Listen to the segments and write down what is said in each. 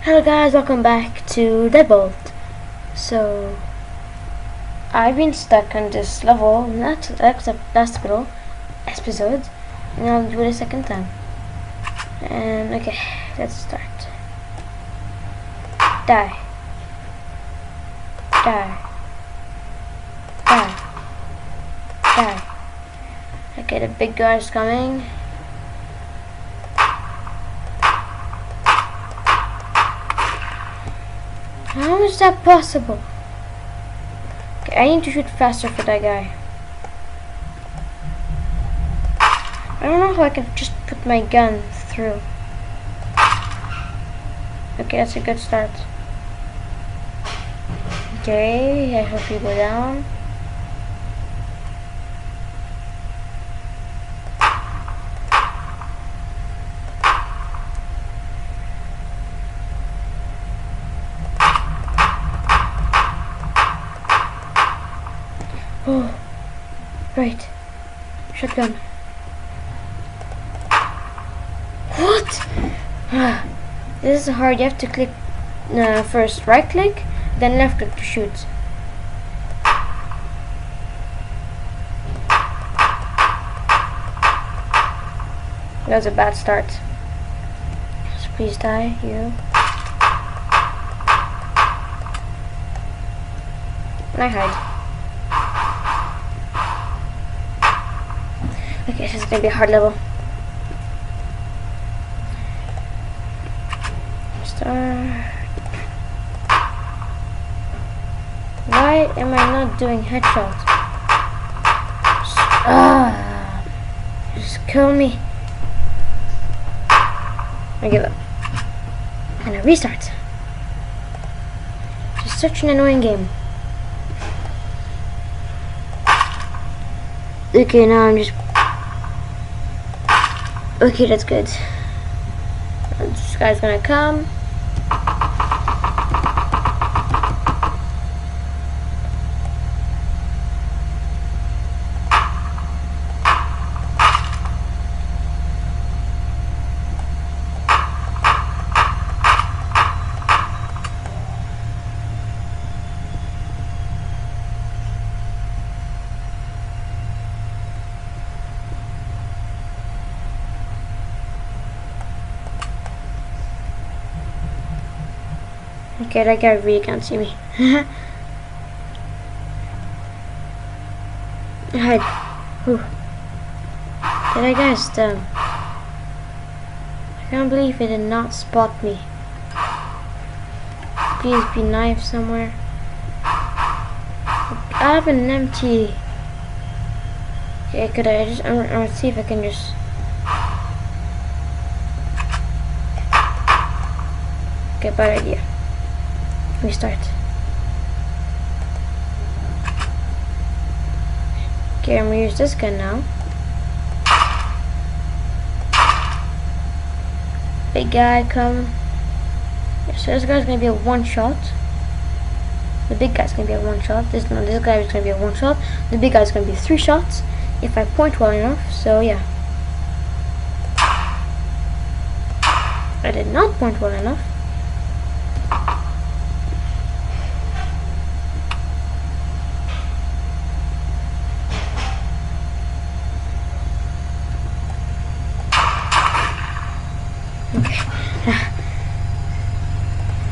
Hello guys, welcome back to DeadBolt. So, I've been stuck on this level, not except last episode, and I'll do it a second time. And okay, let's start. Die. Die. Die. Die. Okay, the big guy's coming. How is that possible? Okay, I need to shoot faster for that guy. I don't know how I can just put my gun through. Okay, that's a good start. Okay, I hope you go down. Oh, right. Shotgun. What? This is hard. You have to click first right click, then left click to shoot. That was a bad start. So please die, you. And I hide. Okay, this is gonna be a hard level. Start. Why am I not doing headshots? Just kill me. I give up. And I restart. It's such an annoying game. Okay, now I'm just... Okay, that's good. This guy's gonna come. Okay, that guy really can't see me. Hide. Whew. Okay, that guy's dumb. I can't believe he did not spot me. Please be knife somewhere. I have an empty. Okay, could I just? I'm gonna see if I can just. Okay, bad idea. Restart. Okay, I'm gonna use this gun now. Big guy, come. Yeah, so this guy's gonna be a one shot. The big guy's gonna be a one shot. This guy is gonna be a one shot. The big guy's gonna be 3 shots if I point well enough. So yeah, I did not point well enough.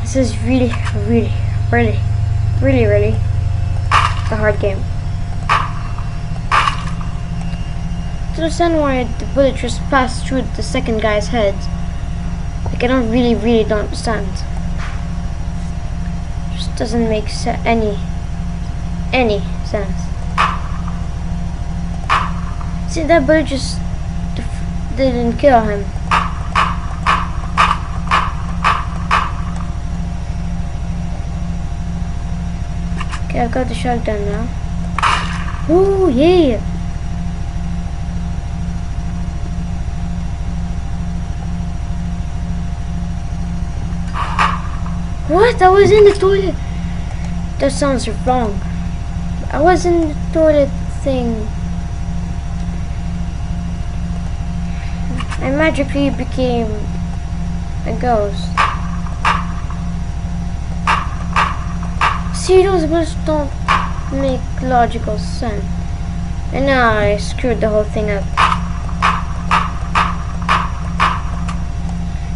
This is really a hard game. To understand why the bullet just passed through the second guy's head, like I don't really don't understand. It just doesn't make any sense. See, that bullet just didn't kill him. Okay, I've got the shotgun now. Ooh, yeah! What? I was in the toilet! That sounds wrong. I was in the toilet thing. I magically became a ghost. See, those bullets don't make logical sense. And now I screwed the whole thing up.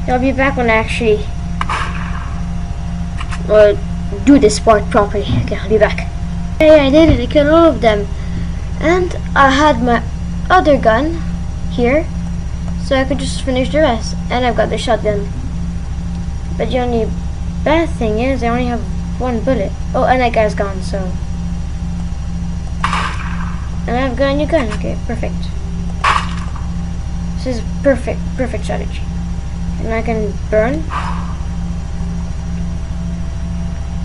I'll be back when I actually do this part properly. Okay, I'll be back. Hey, I did it. I killed all of them. And I had my other gun here, so I could just finish the rest. And I've got the shotgun. But the only bad thing is I only have one bullet. Oh, and that guy's gone, so. And I've got a new gun. Okay, perfect. This is perfect strategy. And I can burn.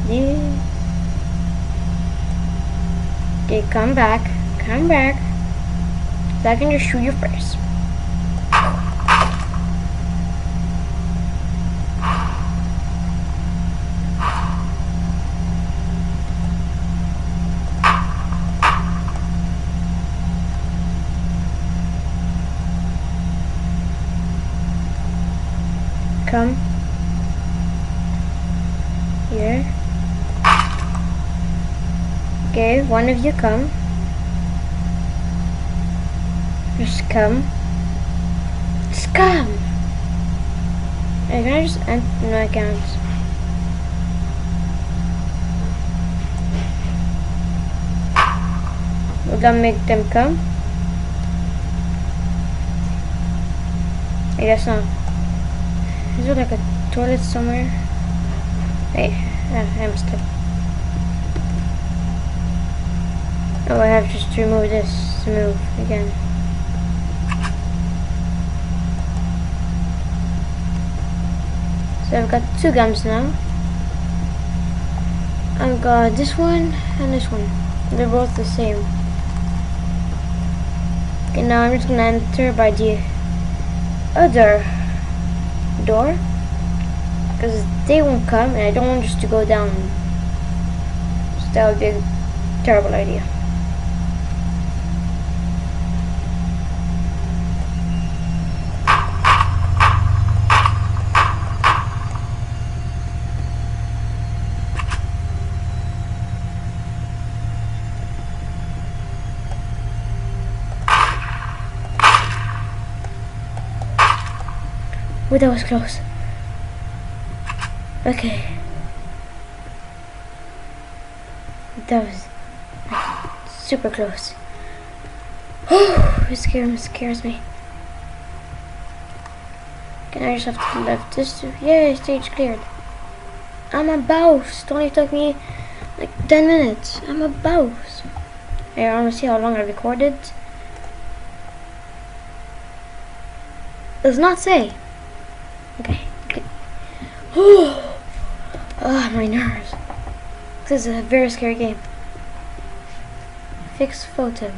Yeah. Okay, come back. So I can just shoot your face. Come here. Okay, one of you come. Just come. Just come. Hey, can I just end? No, I can't. Will that make them come? I guess not. Is there like a toilet somewhere? Hey, I'm stuck. Oh, I have just to remove this to move again. So I've got two guns now. I've got this one and this one. They're both the same. Okay, now I'm just gonna enter by the other door, because they won't come and I don't want just to go down, so that would be a terrible idea. Oh, that was close. Okay. That was super close. Oh, it scares me. Can I just have to left this? Yay, stage cleared. I'm a boss. It only took me like 10 minutes. I'm a boss. I want to see how long I recorded. Does not say. Okay. Oh, my nerves. This is a very scary game. Fix photo.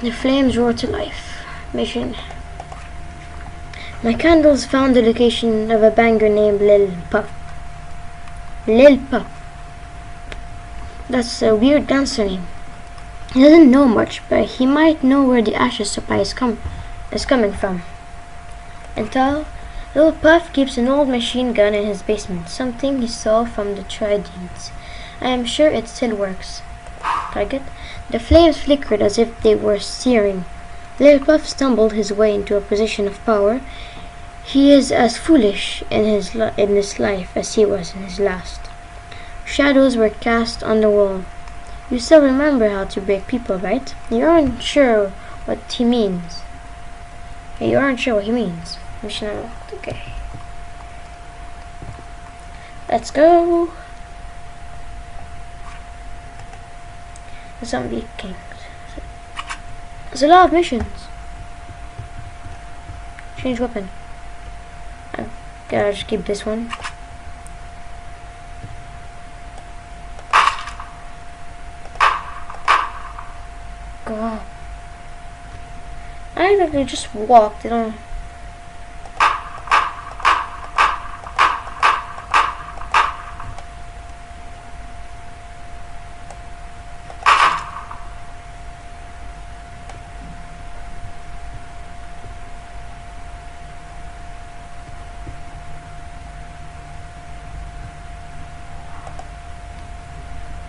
The flames roar to life. Mission. My candles found the location of a banger named Lil Pup. Lil Pup. That's a weird dancer name. He doesn't know much, but he might know where the ashes supply is coming from. Until Little Puff keeps an old machine gun in his basement, something he saw from the Trideans. I am sure it still works. Target. The flames flickered as if they were searing. Little Puff stumbled his way into a position of power. He is as foolish in this life as he was in his last. Shadows were cast on the wall. You still remember how to break people, right? You aren't sure what he means. You aren't sure what he means. Mission unlocked. Okay. Let's go. The Zombie King. There's a lot of missions. Change weapon. I've gotta just keep this one. Go. I actually just walked, you know.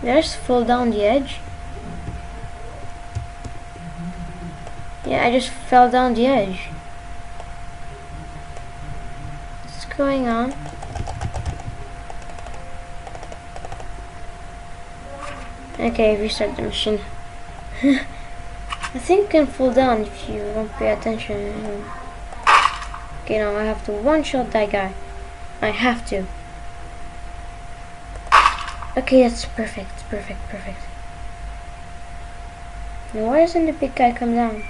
Did I just fall down the edge? Yeah, I just fell down the edge. What's going on? Okay, restart the machine. I think you can fall down if you don't pay attention. Okay, now I have to one-shot that guy. I have to. Okay, that's perfect, perfect, perfect. Now why doesn't the big guy come down?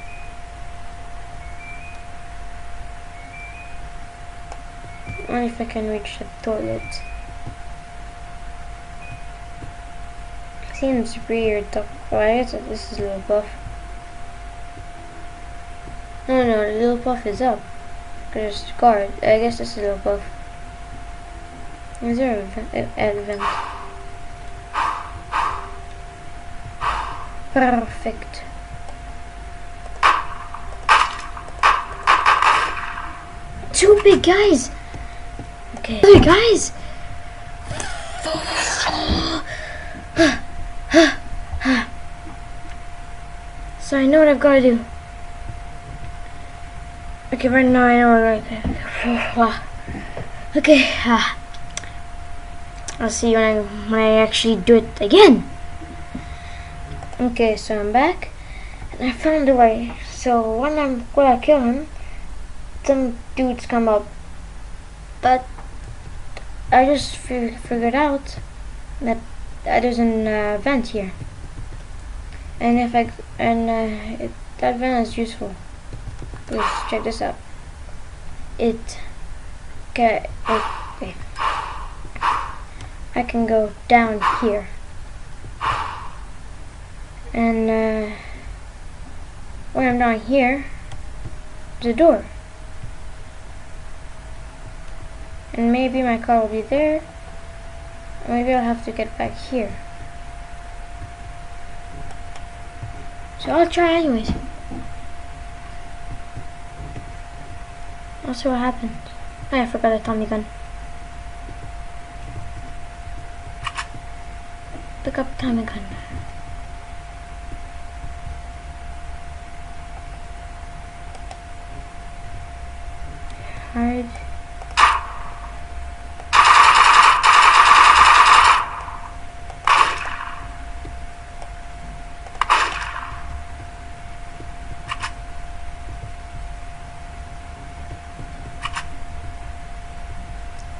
Only if I can reach the toilet. Seems weird. Oh, I guess this is a little buff. No, the little buff is up. There's guard. I guess this is a little buff. Is there an event? Perfect. Two big guys. Okay. Other guys. So I know what I've got to do. Okay, right now I know what okay. I'll see you when I actually do it again. Okay, so I'm back and I found a way. So when I kill him, some dudes come up, but I just figured out that there's an vent here, and that vent is useful. Please check this out. Okay, I can go down here, and when I'm down here, there's a door, and maybe my car will be there. Maybe I'll have to get back here. So I'll try anyways. I'll see what happens. Oh, I forgot a Tommy gun. Pick up Tommy gun. Hard.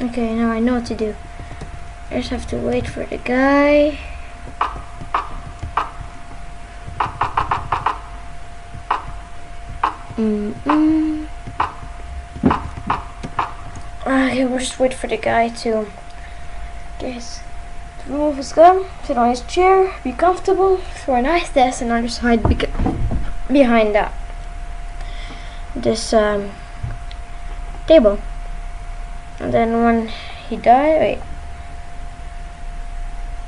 Okay, now I know what to do. I just have to wait for the guy. Okay, we'll just wait for the guy to remove his gun, sit on his chair, be comfortable for a nice desk, and I'll just hide behind this table. And then when he died,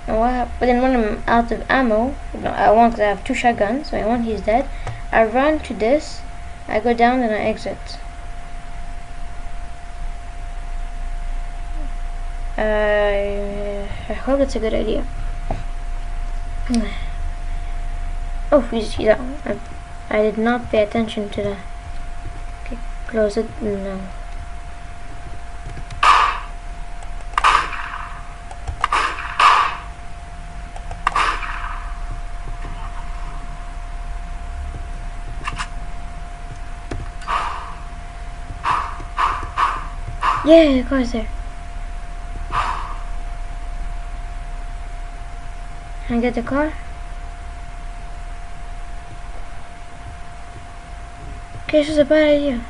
but then when I'm out of ammo, no, I won't, because I have 2 shotguns, so when he's dead, I run to this, I go down, and I exit. I hope that's a good idea. Oh, he's out. I did not pay attention to that. Okay, close it. No. Yeah, the car's there. Can I get the car? Okay, this is a bad idea.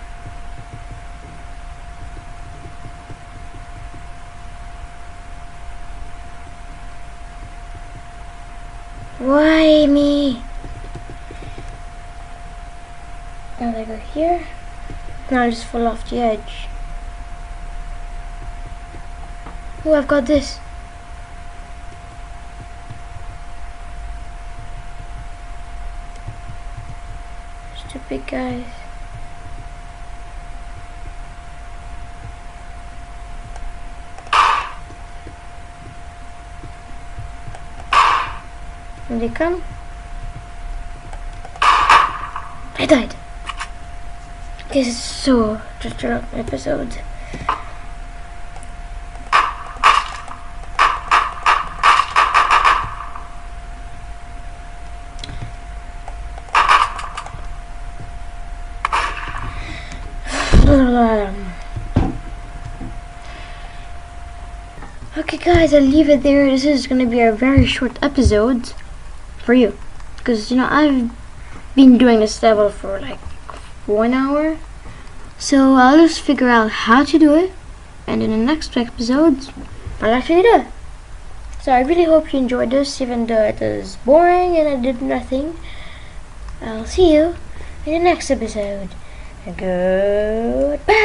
Why me? Now I go here. Now I just fall off the edge. Oh, I've got this. Stupid guys. When they come, I died. This is so just an episode. Okay guys, I'll leave it there. This is gonna be a very short episode for you, because you know I've been doing this level for like 1 hour, so I'll just figure out how to do it, and in the next episode I'll actually do it. So I really hope you enjoyed this, even though it was boring and I did nothing. I'll see you in the next episode. Goodbye.